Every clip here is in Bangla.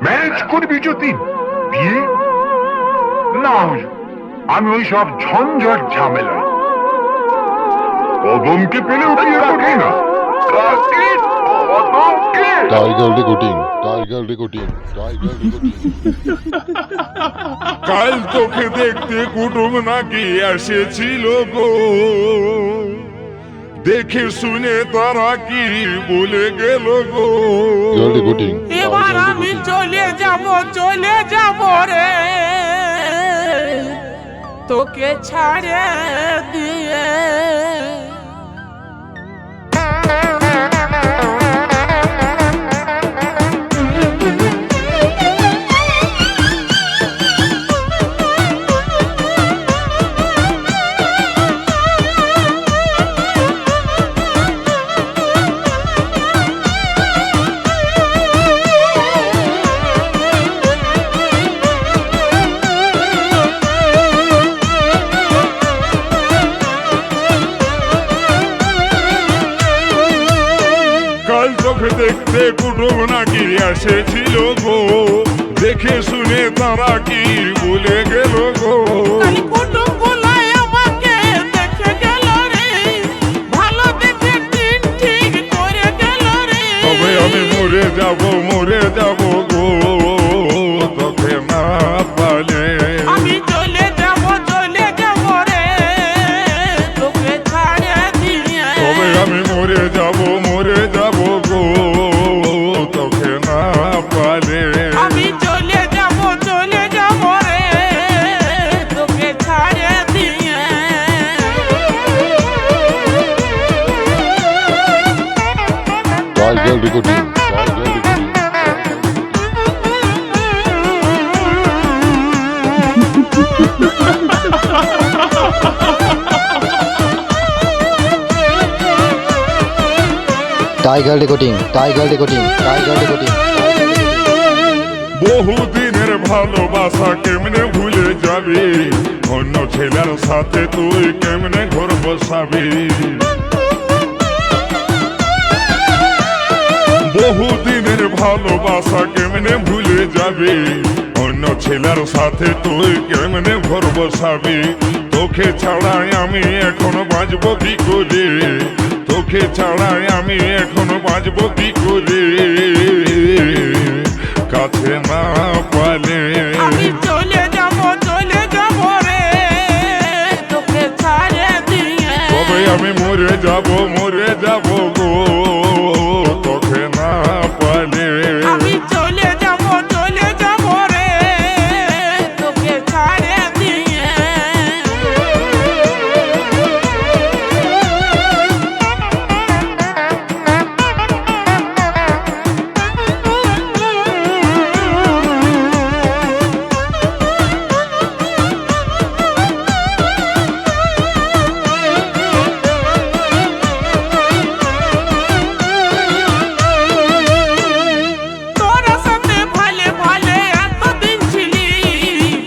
ম্যারেজ করবি যতীন, বিয়ে না হইল আমি ওই সব ঝঞ্ঝট ঝামেলায় কদমকে পেলেও বিয়ে করবি না। কাকে? কদমকে? Tiger recording, tiger recording, tiger recording. কাল তোকে দেখতে কুটুম নাকি এসেছিল গো, দেখে শুনে তারা কি বলে গেল গো। Tiger recording. এবার আমি চলে যাব রে, তোকে ছাড়ে দিয়ে। দেখতে কুটুম নাকি এসেছিল গো, দেখে শুনে তারা কি বলে গেল গো। কুটুম বলাই আমাকে দেখে গেল রে, ভালো দেখে ঠিক করে গেল রে। তবে আমি মরে যাব গো, তোকে না পালে। আমি চলে যাব রে, তোকে ছাড়ে দিয়ে। তবে আমি মরে যাব গো, তোকে না পালে। আমি চলে যাব রে, তোকে ছাড়ে দিয়ে। Tiger recording, tiger recording. Tiger recording, tiger recording, tiger recording. বহুদিনের ভালোবাসা কেমনে ভুলে যাবি, অন্য ছেলের সাথে তুই কেমনে ঘর বসাবি। বহুদিনের ভালোবাসা কেমনে ভুলে যাবি, অন্য ছেলের সাথে তুই কেমনে ঘর বসাবি। তোকে ছাড়াই আমি এখন বাঁচবো কি করে, তোকে ছাড়াই আমি এখন বাঁচবো কি করে, কাছে না পালে। আমি চলে যাব রে, তোকে ছাড়ে দিয়ে। তবে আমি মরে যাব গো, তোকে না পালে। আমি চলে যাব রে, তোকে ছাড়ে দিয়ে। তোরা সাথে ভালে ভালে এতদিন ছিলি,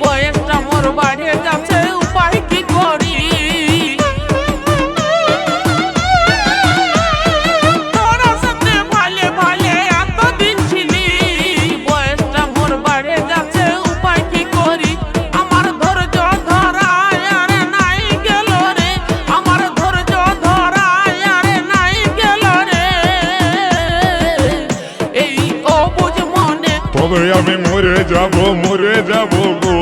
বয়সটা মোর বাড়ে যাচ্ছে, উপায় কি করি। তোরা সাথে ভালে ভালে এতদিন ছিলি, বয়সটা মোর বাড়ে যাচ্ছে, উপায় কি করি। আমার ধৈর্য ধরায় আরে নাই গেল রে, আমার ধৈর্য ধরায় আরে নাই গেল রে। এই অবুঝ মনে তবে আমি মরে যাব গো,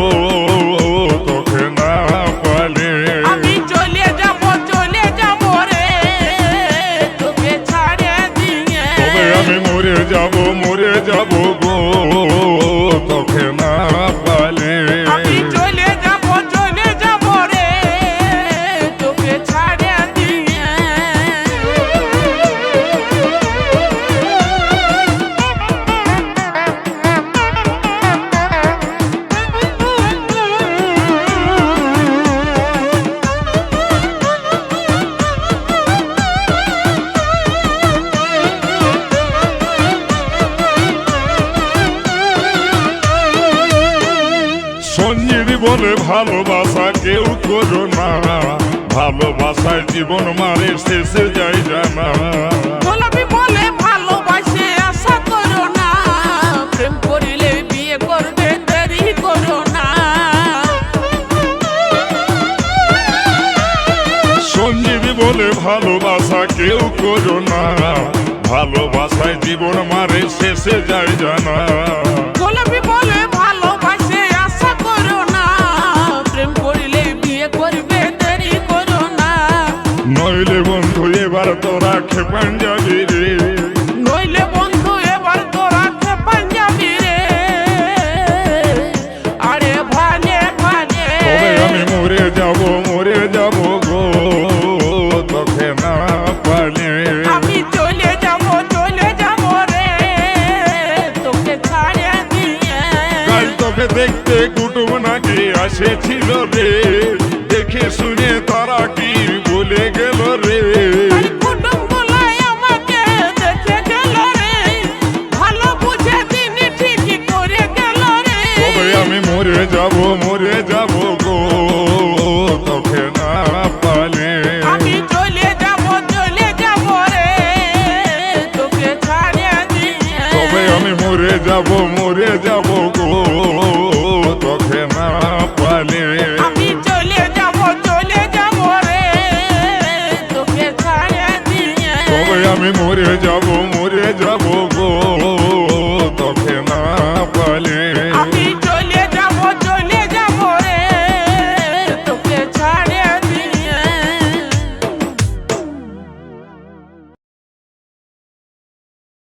তোকে না পালে। আমি চলে যাব রে, তোকে ছাড়ে দিয়ে। তবে আমি মরে যাব গো, তোকে না পালে। আমি চলে যাব রে, তোকে ছাড়ে দিয়ে। সঞ্জীবী বলে ভালোবাসা কেউ করো না, ভালোবাসায় জীবন মারে শেষে যায় জানা। গোলাপি বলে ভালোবাসে আশা করো না, প্রেম করিলে কেউ করো না, ভালোবাসায় জীবন মারে শেষে যায় জানা। গোলাপি বলে ভালোবাসে আশা করো না, প্রেম করিলে বিয়ে করবে দেরি করো না। নইলে বন্ধু এবার তোরা খেপান যাবি রে, নইলে বন্ধু এবার তোরা খেপান যাবি রে। আরে ভালে ভালে তবে আমি মরে যাব গো, তোকে না পালে। আমি চলে যাব রে, তোকে ছাড়িয়ে দিয়ে। কাল তোকে দেখতে কুটুম নাকি আসেছিল রে, দেখে শুনে তারা কি বলে গেল রে। আর কুটুমগুলাই আমাকে দেখে গেল রে, ভালো বুঝে দিন ঠিকই করে গেল রে। তবে আমি মরে যাব গো, তোকে না পালে। আমি চলে যাব রে, তোকে ছাড়িয়ে দিয়ে। তবে আমি মরে যাব